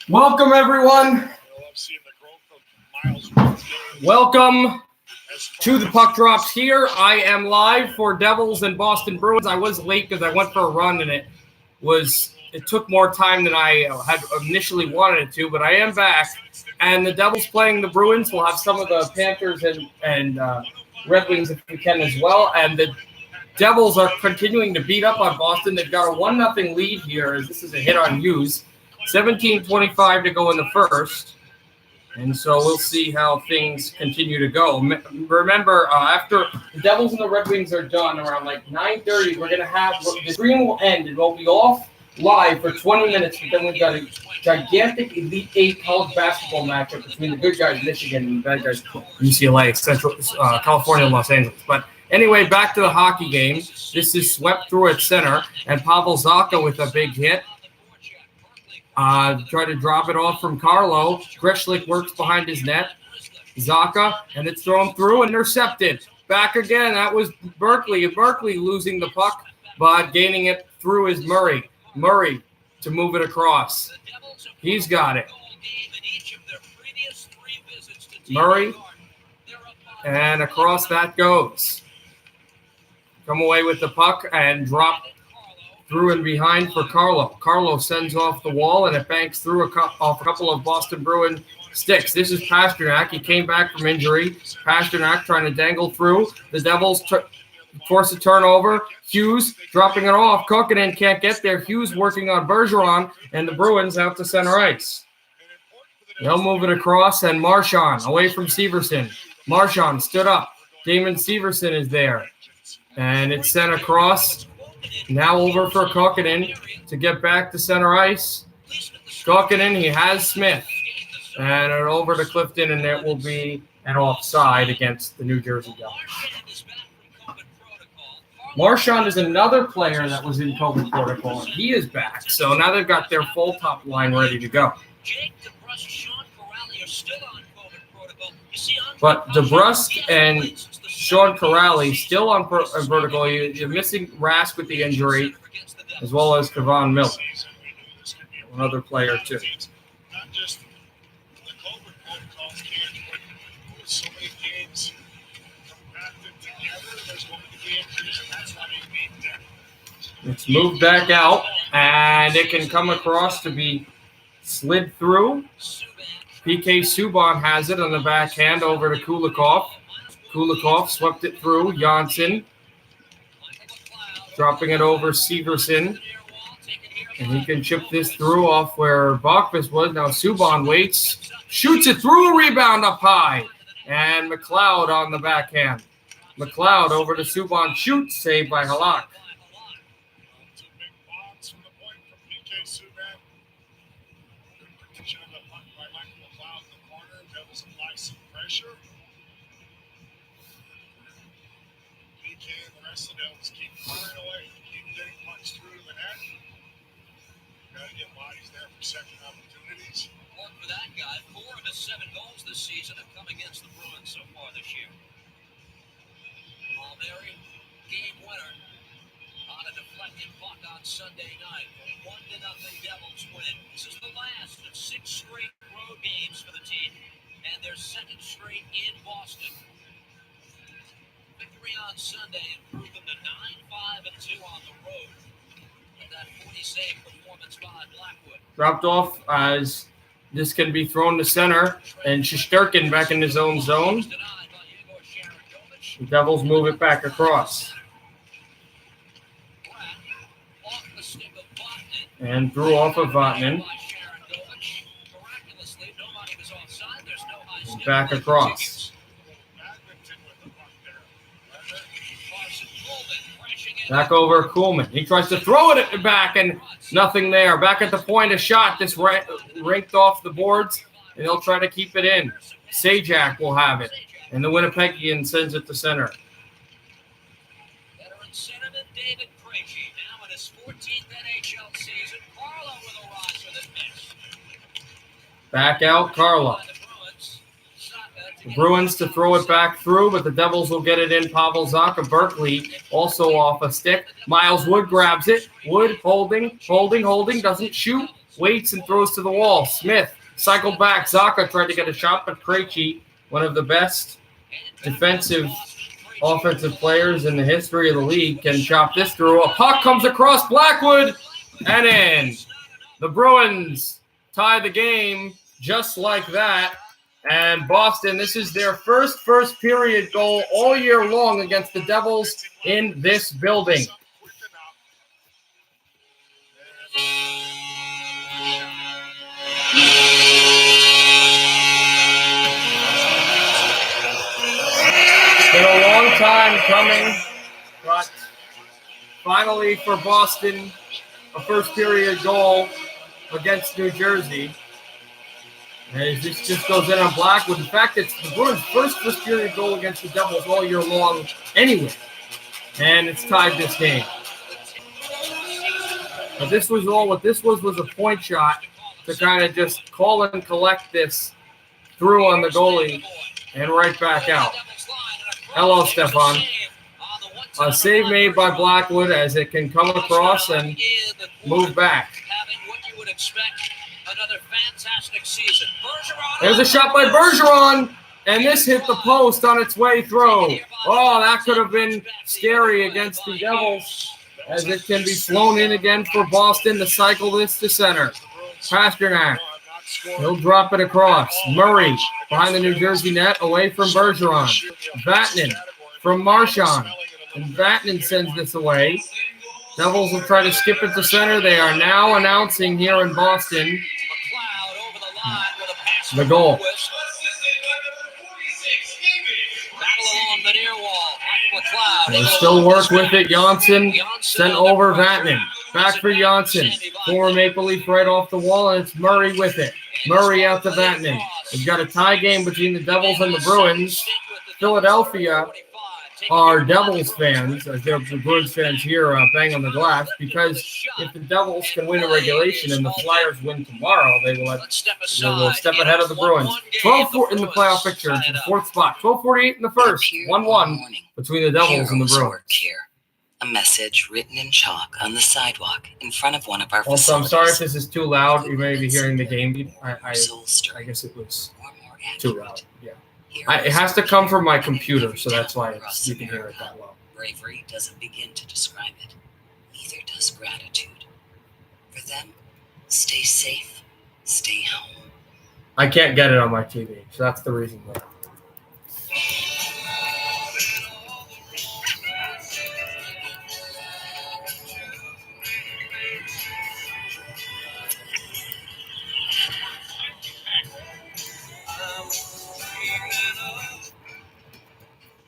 Welcome, everyone. Welcome to the Puck Drops here. I am live for Devils and Boston Bruins. I was late because I went for a run, and it took more time than I had initially wanted it to, but I am back. And the Devils playing the Bruins. We'll have some of the Panthers and Red Wings if we can as well. And the Devils are continuing to beat up on Boston. They've got a 1-0 lead here, as this is a hit on Hughes. 17:25 to go in the first. And so we'll see how things continue to go. Remember, after the Devils and the Red Wings are done around like 9:30, we're going to have – the stream will end. It will be off live for 20 minutes, but then we've got a gigantic Elite Eight college basketball matchup between the good guys, Michigan, and the bad guys, UCLA, Central California, and Los Angeles. But anyway, back to the hockey game. This is swept through at center, and Pavel Zacha with a big hit. Try to drop it off from Carlo. Greshlik works behind his net. Zacha, and it's thrown through, intercepted. Back again. That was Berkeley. Berkeley losing the puck, but gaining it through is Murray. Murray to move it across. He's got it. Murray, and across that goes. Come away with the puck and drop through and behind for Carlo. Carlo sends off the wall, and it banks through off a couple of Boston Bruin sticks. This is Pasternak. He came back from injury. Pasternak trying to dangle through. The Devils force a turnover. Hughes dropping it off. Kokkonen can't get there. Hughes working on Bergeron, and the Bruins out to center ice. They'll move it across, and Marchand away from Severson. Marchand stood up. Damon Severson is there. And it's sent across. Now over for Kokkonen to get back to center ice. Kokkonen, he has Smith. And over to Clifton, and it will be an offside against the New Jersey Devils. Marchand is another player that was in COVID protocol, and he is back. So now they've got their full top line ready to go. But DeBrusque and Sean Corrali still on vertical. You're missing Rask with the injury, as well as Kevon Miller, another player too. It's moved back out, and it can come across to be slid through. PK Subban has it on the backhand over to Kulikov. Kulikov swept it through. Janssen dropping it over Severson. And he can chip this through off where Bachvis was. Now Subban waits, shoots it through, a rebound up high. And McLeod on the backhand. McLeod over to Subban, shoots, saved by Halak. Second opportunities. One for that guy. 4 of his 7 goals this season have come against the Bruins so far this year. Palmieri, game winner on a deflected puck on Sunday night. 1-0 Devils win. This is the last of 6 straight road games for the team, and their second straight in Boston. Victory on Sunday improved them to 9-5-2 on the road. That 40-save performance by Blackwood. Dropped off as this can be thrown to center, and Shesterkin back in his own zone. The Devils move it back across. And threw off of Vatanen. Back across. Back over Kuhlman. He tries to throw it back, and nothing there. Back at the point, a shot. This raked off the boards, and they'll try to keep it in. Sajak will have it, and the Winnipegian sends it to center. Veteran centerman David Krejci, now in his 14th NHL season. Carlo with a roster that missed. Back out, Carlo. The Bruins to throw it back through, but the Devils will get it in. Pavel Zacha. Berkeley also off a stick. Miles Wood grabs it. Wood holding, doesn't shoot. waits and throws to the wall. Smith cycled back. Zaka tried to get a shot, but Krejci, one of the best defensive offensive players in the history of the league, can chop this through. A puck comes across Blackwood and in. The Bruins tie the game just like that. And Boston, this is their first period goal all year long against the Devils in this building. It's been a long time coming, but finally for Boston, a first period goal against New Jersey. And this just goes in on Blackwood. In fact, it's the Bruins' first period goal against the Devils all year long anyway. And it's tied this game. But this was what this was a point shot to kind of just call and collect this through on the goalie and right back out. Hello, Stefan. A save made by Blackwood as it can come across and move back. Another fantastic season. There's a shot by Bergeron, and this hit the post on its way through. Oh, that could have been scary against the Devils, as it can be flown in again for Boston to cycle this to center. Pasternak, he'll drop it across. Murray behind the New Jersey net, away from Bergeron. Vatanen from Marchand, and Vatanen sends this away. Devils will try to skip it to center. They are now announcing here in Boston the goal. They still work with it. Janssen sent over Vatanen. Back for Janssen. Former Maple Leaf right off the wall, and it's Murray with it. Murray out to Vatanen. We've got a tie game between the Devils and the Bruins. Philadelphia are Devils fans, as the Bruins fans here bang on the glass, because if the Devils can win a regulation and the Flyers win tomorrow, they will step ahead of the Bruins. 12-4 in the playoff picture to the fourth spot. 12:48 in the first. 1-1 between the Devils and the Bruins. A message written in chalk on the sidewalk in front of one of our Also, I'm facilities. sorry if this is too loud. You may be hearing the game. I guess it was too loud. Yeah. It has to come from my computer, so that's why you can hear it that low. Bravery doesn't begin to describe it. Neither does gratitude. For them, stay safe, stay home. I can't get it on my TV, so that's the reason why.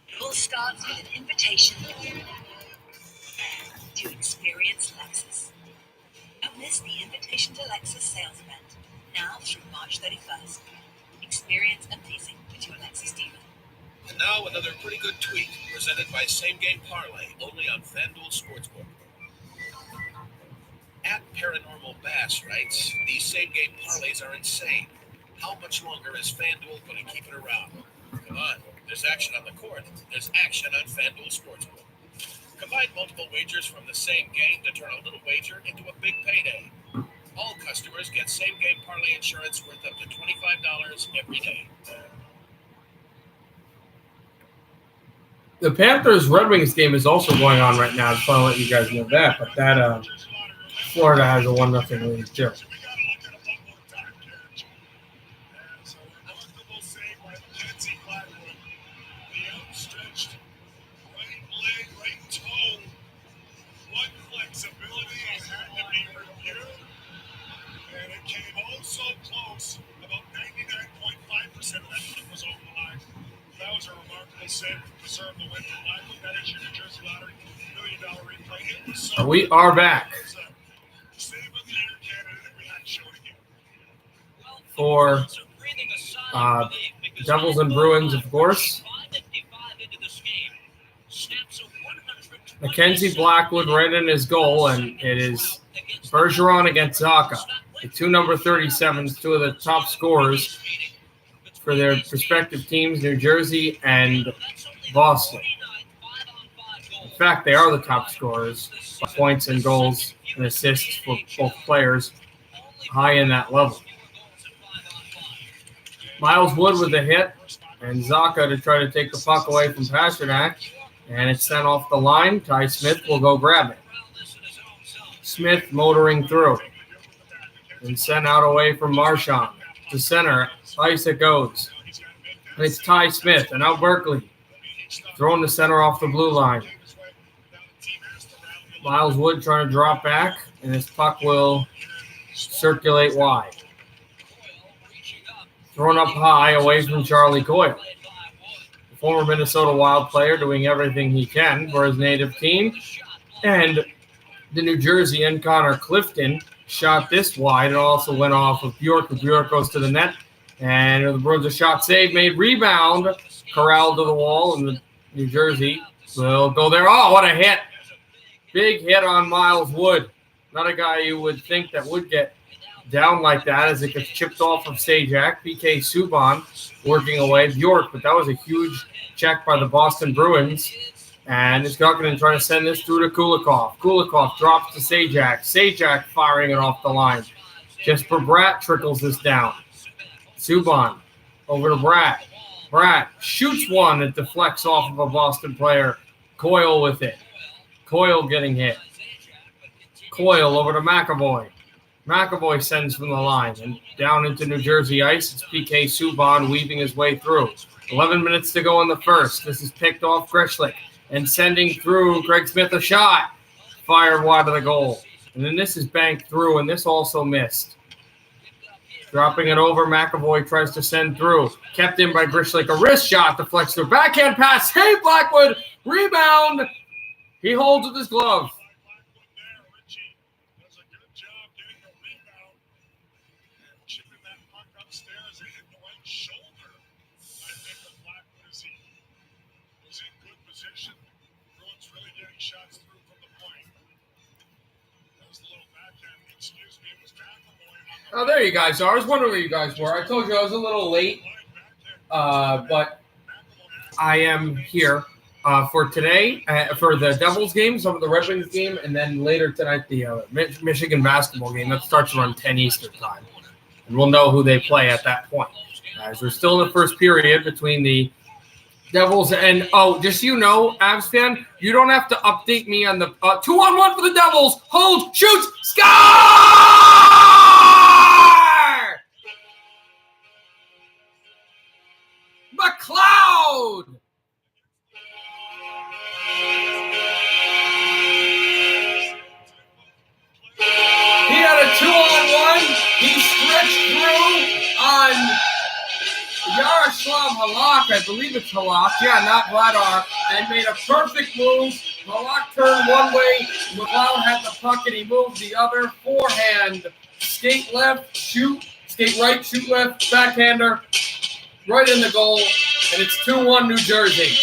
It all starts with an invitation to experience Lexus. Don't miss the Invitation to Lexus sales event, now through March 31st. Experience amazing with your Lexus dealer. And now another pretty good tweet presented by Same Game Parlay, only on FanDuel Sportsbook. At Paranormal Bass writes, these Same Game Parlays are insane. How much longer is FanDuel going to keep it around? Come on, there's action on the court. There's action on FanDuel Sportsbook. Combine multiple wagers from the same game to turn a little wager into a big payday. All customers get Same Game Parlay insurance worth up to $25 every day. The Panthers-Red Wings game is also going on right now. I just want to let you guys know that. But that Florida has a 1-0 lead too. We are back for Devils and Bruins, of course. Mackenzie Blackwood right in his goal, and it is Bergeron against Zaka. The two number 37s, two of the top scorers for their respective teams, New Jersey and Boston. In fact, they are the top scorers, points and goals and assists for both players. high in that level. Miles Wood with a hit, and Zaka to try to take the puck away from Pasternak, and it's sent off the line. Ty Smith will go grab it. Smith motoring through, and sent out away from Marchand. To center, ice it goes. And it's Ty Smith, and now Berkeley. Throwing the center off the blue line. Miles Wood trying to drop back, and his puck will circulate wide. Thrown up high away from Charlie Coyle. The former Minnesota Wild player doing everything he can for his native team. And the New Jersey and Connor Clifton shot this wide. It also went off of Bjork. Bjork goes to the net. And the Bruins a shot save made. Rebound. Corralled to the wall. And the New Jersey will go there. Oh, what a hit. Big hit on Miles Wood. Not a guy you would think that would get down like that as it gets chipped off of Sajak. PK Subban working away. Bjork, but that was a huge check by the Boston Bruins. And it's Guckinen trying to send this through to Kulikov. Kulikov drops to Sajak. Sajak firing it off the line. Jesper Bratt trickles this down. Subban over to Bratt. Bratt shoots one that deflects off of a Boston player. Coyle with it. Coyle getting hit. Coyle over to McAvoy. McAvoy sends from the line and down into New Jersey ice. It's PK Subban weaving his way through. 11 minutes to go in the first. This is picked off Grishlik and sending through Greg Smith a shot. Fired wide of the goal. And then this is banked through, and this also missed. Dropping it over, McAvoy tries to send through. Kept in by Grishlik. A wrist shot deflects through. Backhand pass. Hey, Blackwood. Rebound. He holds with his glove. Oh, there you guys are. I was wondering where you guys were. I told you I was a little late, but I am here for today, for the Devils game, some of the Red Wings game, and then later tonight the Michigan basketball game. That starts around 10 Eastern time. And we'll know who they play at that point. As we're still in the first period between the Devils and, oh, just so you know, Avs fan, you don't have to update me on the 2-on-1 for the Devils. Hold, shoots, score! McLeod! He had a 2-on-1. He stretched through on Yaroslav Halak. I believe it's Halak. Yeah, not Vladar. And made a perfect move. Halak turned one way. McLeod had the puck and he moved the other. Forehand. Skate left, shoot. Skate right, shoot left. Backhander. Right in the goal. And it's 2-1 New Jersey.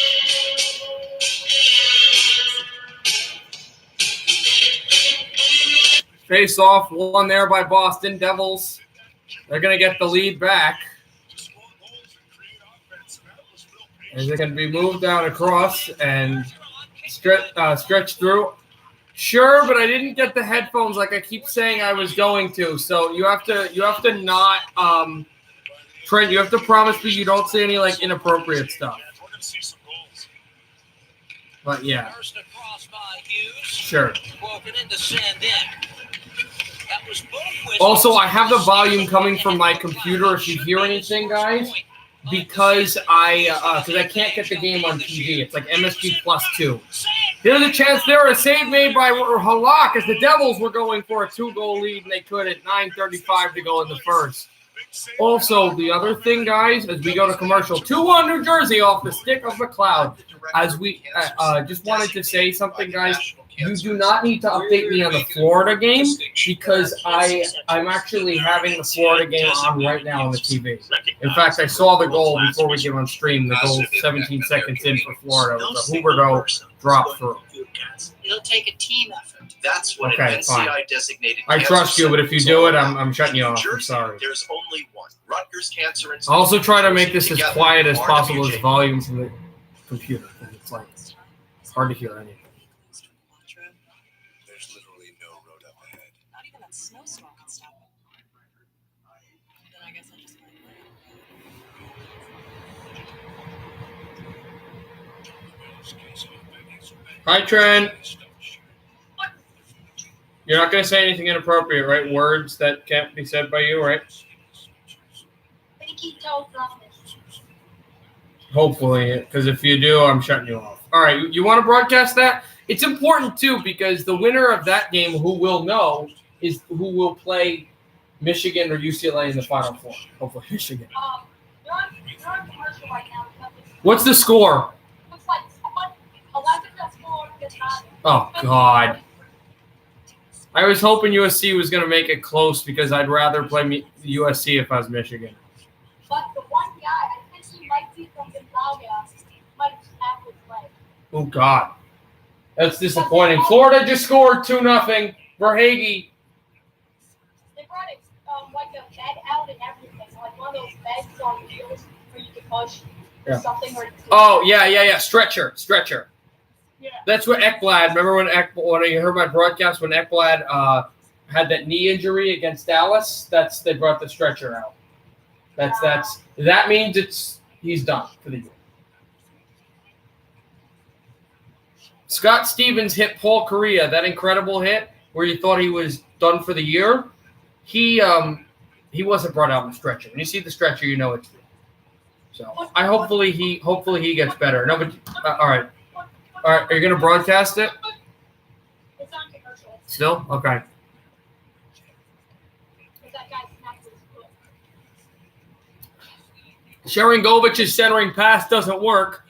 Face off, one there by Boston. Devils, they're going to get the lead back. As it can be moved down across and stretched through. Sure, but I didn't get the headphones like I keep saying I was going to. So you have to not Trent, you have to promise me you don't say any like inappropriate stuff. But yeah. Sure. Also, I have the volume coming from my computer if you hear anything, guys, because I can't get the game on TV. It's like MSG +2. There's a chance there, a save made by Halak as the Devils were going for a 2-goal lead, and they couldn't. 9:35 to go in the first. Also, the other thing, guys, as we go to commercial, 2-1 New Jersey off the stick of McLeod. As we just wanted to say something, guys. You do not need to update me on the Florida game because I'm actually having the Florida game on right now on the TV. In fact, I saw the goal before we get on stream. The goal 17 seconds in for Florida with a Huberdeau drop through. It'll take a team effort. That's what an NCI designated. I trust you, but if you do it, I'm shutting you off. I'm sorry. There's only one. Rutgers Cancer Institute. I'll also try to make this as quiet as possible as volume from the computer. It's like it's hard to hear anything. There's literally no road up ahead. Not even that snowstorm can stop it. Hi, Trent. You're not going to say anything inappropriate, right? Words that can't be said by you, right? Hopefully, because if you do, I'm shutting you off. All right, you want to broadcast that? It's important, too, because the winner of that game, who will know, is who will play Michigan or UCLA in the Final Four. Hopefully, Michigan. You're on commercial right now. What's the score? Looks like 11-4. Oh, God. I was hoping USC was going to make it close because I'd rather play USC if I was Michigan. But the one guy, I think he might be from Gonzaga, might actually play. Oh, God. That's disappointing. Florida just scored 2-0. Verhage. They brought it like a bed out and everything. Like one of those beds on wheels where you can push something. Oh, yeah. Stretcher. Yeah. That's what Ekblad. Remember when you heard my broadcast when Ekblad had that knee injury against Dallas? They brought the stretcher out. That means he's done for the year. Scott Stevens hit Paul Correa, that incredible hit where you thought he was done for the year. He wasn't brought out in the stretcher. When you see the stretcher, you know it's real. So hopefully he gets better. No, but all right. All right, are you going to broadcast it? It's on commercial. Still? Okay. That guy snapped his foot. Sharangovich's centering pass doesn't work.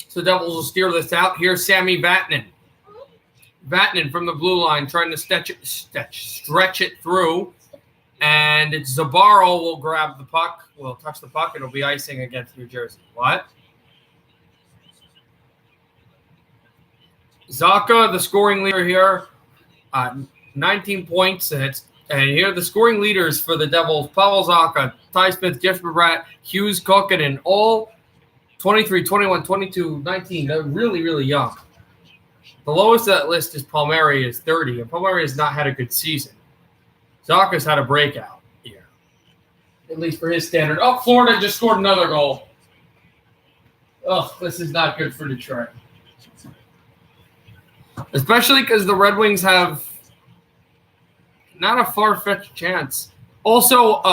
So the Devils will steer this out. Here's Sammy Vatanen. Vatanen from the blue line trying to stretch it through. And it's Zabarro will grab the puck. Will touch the puck. It'll be icing against New Jersey. What? Zaka, the scoring leader here, 19 points. And here are the scoring leaders for the Devils. Pavel Zaka, Ty Smith, Jeff Barat, Hughes, Kokkonen, all 23, 21, 22, 19. They're really, really young. The lowest of that list is Palmieri is 30, and Palmieri has not had a good season. Zaka's had a breakout here, at least for his standard. Oh, Florida just scored another goal. Oh, this is not good for Detroit. Especially because the Red Wings have not a far-fetched chance. Also,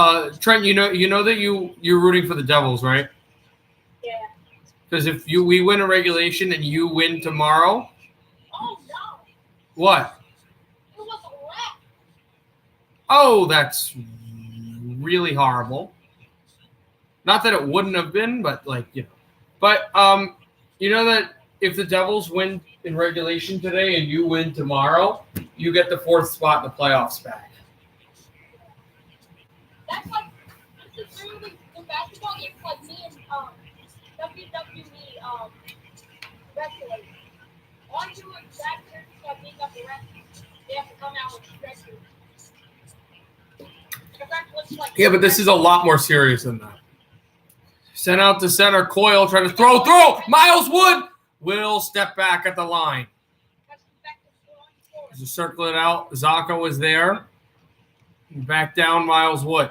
Trent, you know that you're rooting for the Devils, right? Yeah. Because if we win a regulation and you win tomorrow. Oh no. What? It was a wreck. Oh, that's really horrible. Not that it wouldn't have been, but But you know that if the Devils win in regulation today and you win tomorrow, you get the 4th spot in the playoffs back. That's like this is really the basketball game's like me and WWE wrestling. All you do exact things like being up the wrestling. They have to come out with stretchers. Yeah, but this is a lot more serious than that. Sent out to center, Coyle trying to throw. Miles Wood will step back at the line. Just circle it out. Zaka was there. Back down, Miles Wood.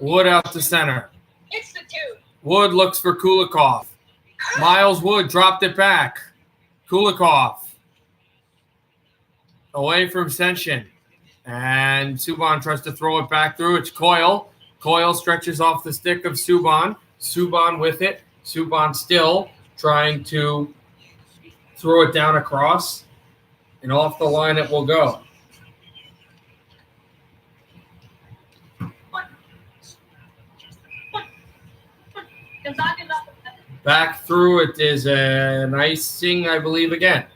Wood out to center. It's the 2. Wood looks for Kulikov. Miles Wood dropped it back. Kulikov. Away from Senshin. And Subban tries to throw it back through. It's Coyle. Coyle stretches off the stick of Subban. Subban with it. Subban still trying to throw it down across. And off the line it will go. Back through it is an icing, I believe, again.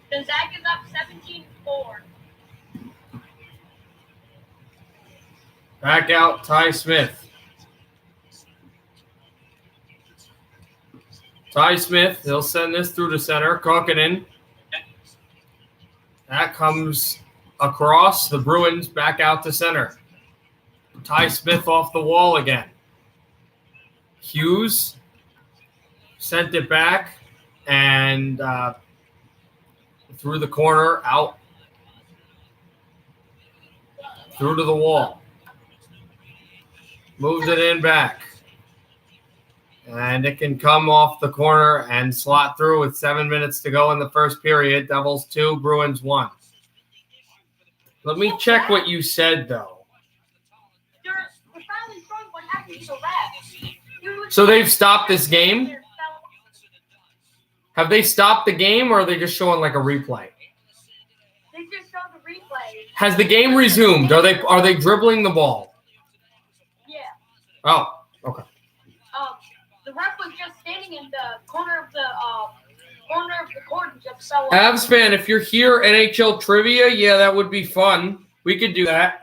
Gonzaga's up 17-4. Back out, Ty Smith. Ty Smith, he'll send this through the center. Kokkonen. That comes across. The Bruins back out to center. Ty Smith off the wall again. Hughes sent it back and through the corner, out through to the wall. Moved it in back. And it can come off the corner and slot through with 7 minutes to go in the first period. Devils 2, Bruins 1. Let me check what you said, though. So they've stopped this game? Have they stopped the game, or are they just showing like a replay? They just showed the replay. Has the game resumed? Are they dribbling the ball? Yeah. Oh, okay. The ref was just standing in the corner of the court and just fell. Avs fan, if you're here, NHL trivia, yeah, that would be fun. We could do that.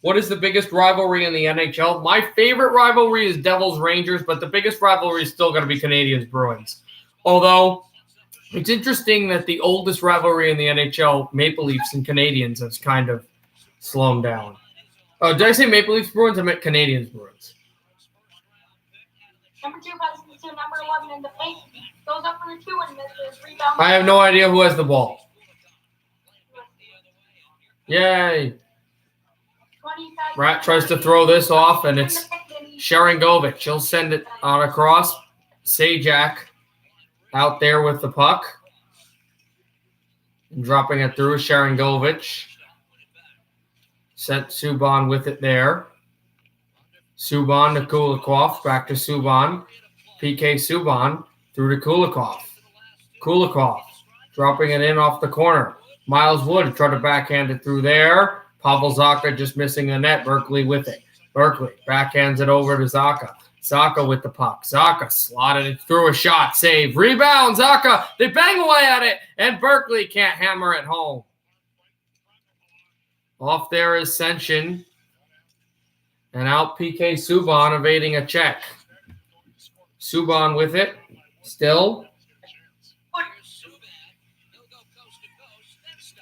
What is the biggest rivalry in the NHL? My favorite rivalry is Devils Rangers, but the biggest rivalry is still going to be Canadiens Bruins. Although it's interesting that the oldest rivalry in the NHL, Maple Leafs and Canadiens, has kind of slowed down. Did I say Maple Leafs Bruins? I meant Canadiens Bruins. Number 2 passes to number 11 in the paint. Goes up for the 2 and misses. Rebound. I have no idea who has the ball. Yay. Rat tries to throw this off, and it's Sharangovich. He'll send it on across. Sajak out there with the puck. And dropping it through. Sharangovich. Sent Subban with it there. Subban to Kulikov. Back to Subban. PK Subban through to Kulikov. Kulikov dropping it in off the corner. Miles Wood tried to backhand it through there. Pavel Zacha just missing the net. Berkeley with it. Berkeley backhands it over to Zacha. Zacha with the puck. Zacha slotted it through a shot. Save. Rebound. Zacha. They bang away at it. And Berkeley can't hammer it home. Off there is Senshin. And out PK Subban evading a check. Subban with it. Still.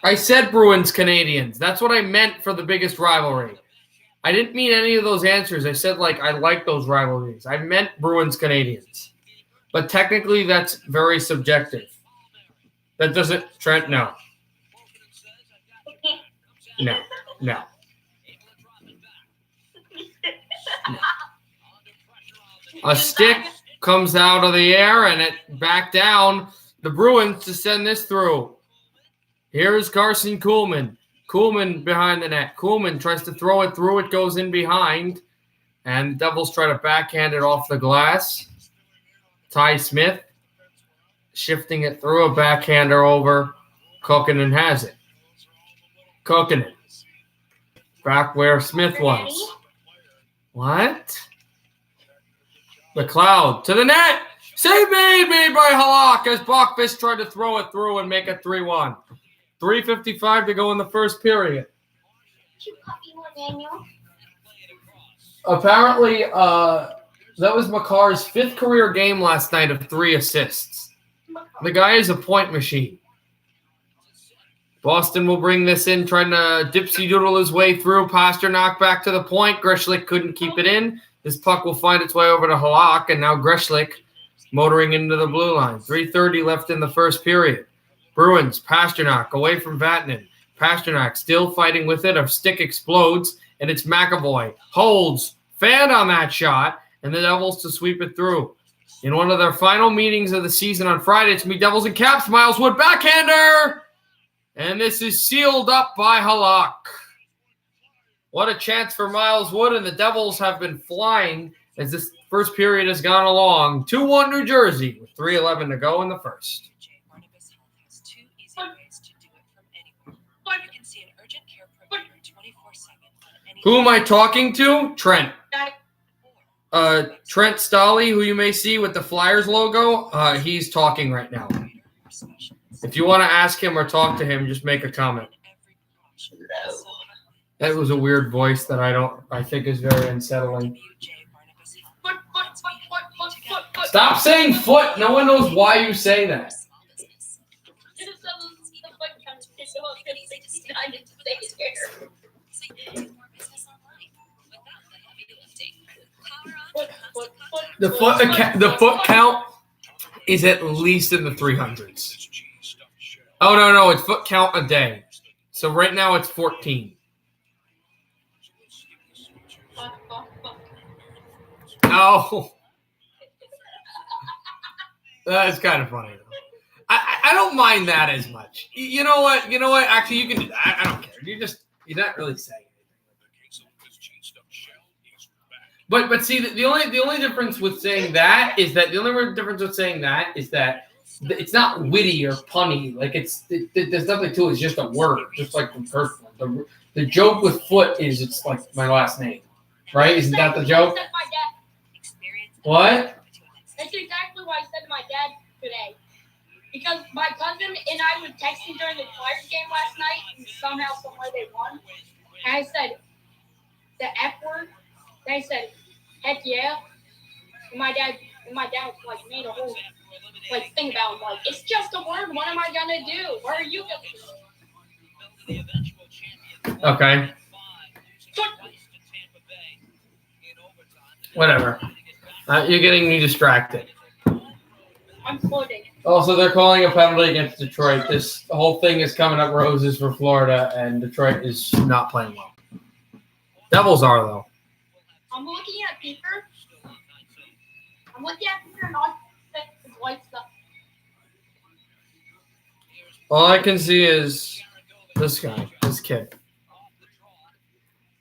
I said Bruins Canadiens. That's what I meant for the biggest rivalry. I didn't mean any of those answers. I said, I like those rivalries. I meant Bruins Canadiens. But technically, that's very subjective. That doesn't, Trent, no. No. No. A stick comes out of the air and it back down. The Bruins to send this through. Here's Carson Kuhlman. Kuhlman behind the net. Kuhlman tries to throw it through. It goes in behind. And the Devils try to backhand it off the glass. Ty Smith shifting it through. A backhander over. Kokkonen has it. Kokkonen. Back where Smith was. What? McLeod to the net. Save made by Halak as Bachfist tried to throw it through and make it 3-1. 3:55 to go in the first period. Apparently, that was Makar's 5th career game last night of 3 assists. The guy is a point machine. Boston will bring this in, trying to dipsy-doodle his way through. Pasternak back to the point. Greshlik couldn't keep it in. This puck will find its way over to Halak, and now Greshlik motoring into the blue line. 3:30 left in the first period. Bruins, Pasternak away from Vatanen. Pasternak still fighting with it. A stick explodes, and it's McAvoy. Holds, fan on that shot, and the Devils to sweep it through. In one of their final meetings of the season on Friday, it's going to be Devils and Caps. Miles Wood, backhander! And this is sealed up by Halak. What a chance for Miles Wood, and the Devils have been flying as this first period has gone along. 2-1 New Jersey with 3:11 to go in the first. Who am I talking to? Trent. Trent Stolley, who you may see with the Flyers logo, he's talking right now. If you want to ask him or talk to him, just make a comment. That was a weird voice that I think is very unsettling. Stop saying foot. No one knows why you say that. The foot count is at least in the 300s. Oh, no, it's foot count a day. So right now it's 14. Oh. That's kind of funny. I don't mind that as much. You know what? Actually, you can do that. I don't care. You're not really saying anything. But see, the only difference with saying that is that it's not witty or punny. Like there's nothing to it. It's just a word, just like the first one. The joke with foot is it's like my last name, right? Isn't that the joke? What? That's exactly what I said to my dad today. Because my cousin and I were texting during the Flyers game last night, and somehow, somewhere they won. And I said the F word. They said, "Heck yeah!" And my dad like made a whole thing about it. Like, it's just a word. What am I gonna do? What are you gonna do? Okay. Whatever. You're getting me distracted. I'm floating. Also, they're calling a penalty against Detroit. This whole thing is coming up roses for Florida, and Detroit is not playing well. Devils are, though. I'm looking at Peeper. Not the white stuff. All I can see is this kid.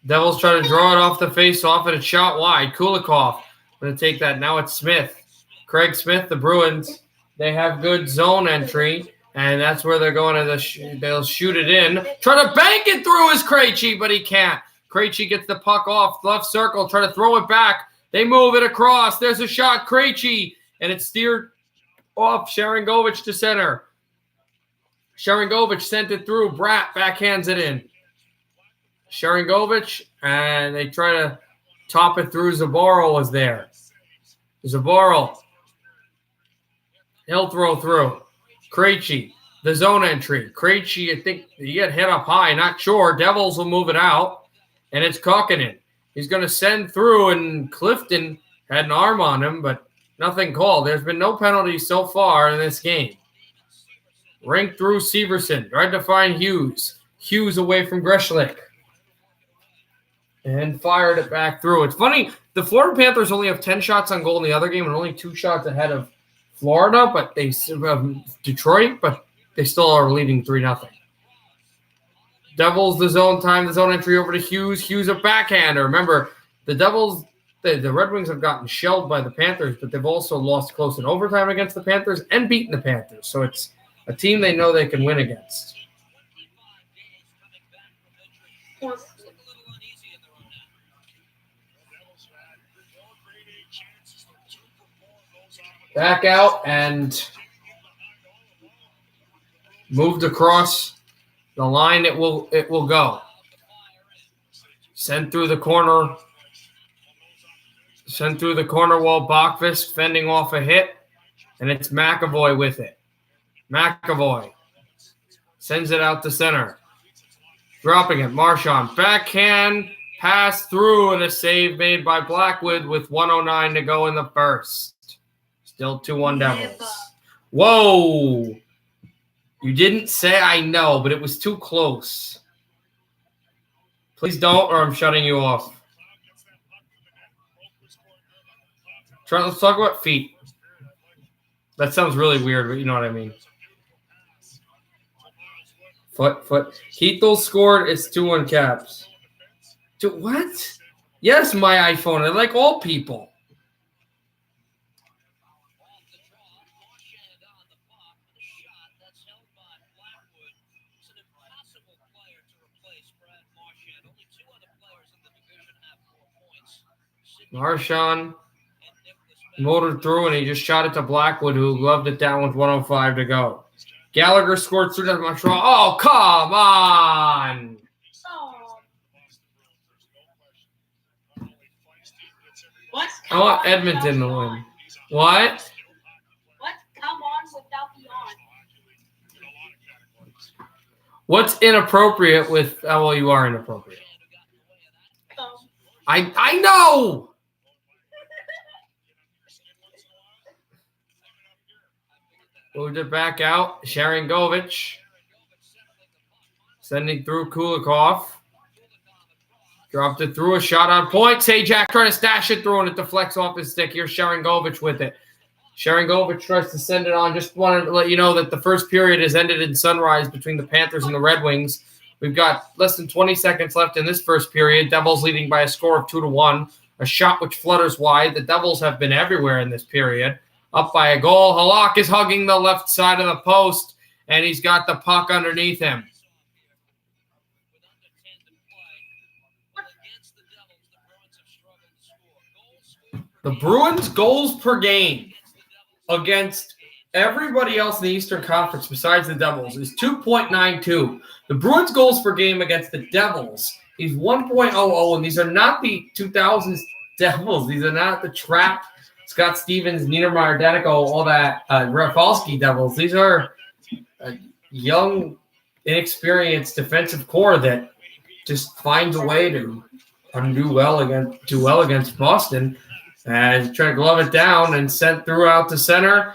Devils try to draw it off the face-off, and it's shot wide. Kulikov going to take that. Now it's Smith. Craig Smith, the Bruins. They have good zone entry, and that's where they're going to they'll shoot it in. Try to bank it through is Krejci, but he can't. Krejci gets the puck off left circle, try to throw it back. They move it across. There's a shot, Krejci, and it's steered off Sharangovich to center. Sharangovich sent it through. Bratt backhands it in. Sharangovich, and they try to top it through. Zaboral was there. Zaboral. He'll throw through. Krejci, the zone entry. Krejci, I think he got hit up high. Not sure. Devils will move it out. And it's Kokkonen. He's going to send through, and Clifton had an arm on him, but nothing called. There's been no penalties so far in this game. Rink through Severson. Tried to find Hughes. Hughes away from Greshlick. And fired it back through. It's funny, the Florida Panthers only have 10 shots on goal in the other game and only 2 shots ahead of Florida, but Detroit, but they still are leading 3-0. Devils, the zone entry over to Hughes. Hughes a backhander. Remember, the Devils, the Red Wings have gotten shelled by the Panthers, but they've also lost close in overtime against the Panthers and beaten the Panthers. So it's a team they know they can win against. Back out and moved across the line. It will go. Sent through the corner. Sent through the corner while Bachvis fending off a hit. And it's McAvoy with it. McAvoy sends it out to center. Dropping it. Marchand. Backhand pass through and a save made by Blackwood with 1:09 to go in the first. Still 2-1 Devils. Whoa. You didn't say I know, but it was too close. Please don't, or I'm shutting you off. Let's talk about feet. That sounds really weird, but you know what I mean. Foot. Heathel scored. It's 2-1 Caps. What? Yes, my iPhone. I like all people. Marchand motored through, and he just shot it to Blackwood, who gloved it down with 1:05 to go. Gallagher scored through to Montreal. Oh, come on! What? I want Edmonton to win. What? What? Come on without the on. What's inappropriate with? Oh, well, you are inappropriate. I know. Moved it back out. Sharangovich sending through Kulikov. Dropped it through, a shot on point. Sajak trying to stash it through, and it deflects off his stick. Here's Sharangovich with it. Sharangovich tries to send it on. Just wanted to let you know that the first period has ended in Sunrise between the Panthers and the Red Wings. We've got less than 20 seconds left in this first period. Devils leading by a score of 2-1. A shot which flutters wide. The Devils have been everywhere in this period. Up by a goal. Halak is hugging the left side of the post, and he's got the puck underneath him. The Bruins' goals per game against everybody else in the Eastern Conference besides the Devils is 2.92. The Bruins' goals per game against the Devils is 1.00, and these are not the 2000s Devils. These are not the Trap, Scott Stevens, Niedermeyer, Denico, all that Rafalski Devils. These are a young, inexperienced defensive core that just finds a way to do well against Boston. As trying to glove it down and sent through out to center.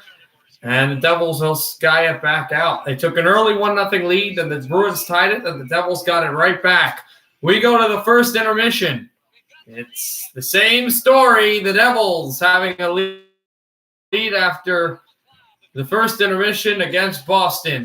And the Devils will sky it back out. They took an early 1-0 lead, and the Bruins tied it, and the Devils got it right back. We go to the first intermission. It's the same story. The Devils having a lead after the first intermission against Boston.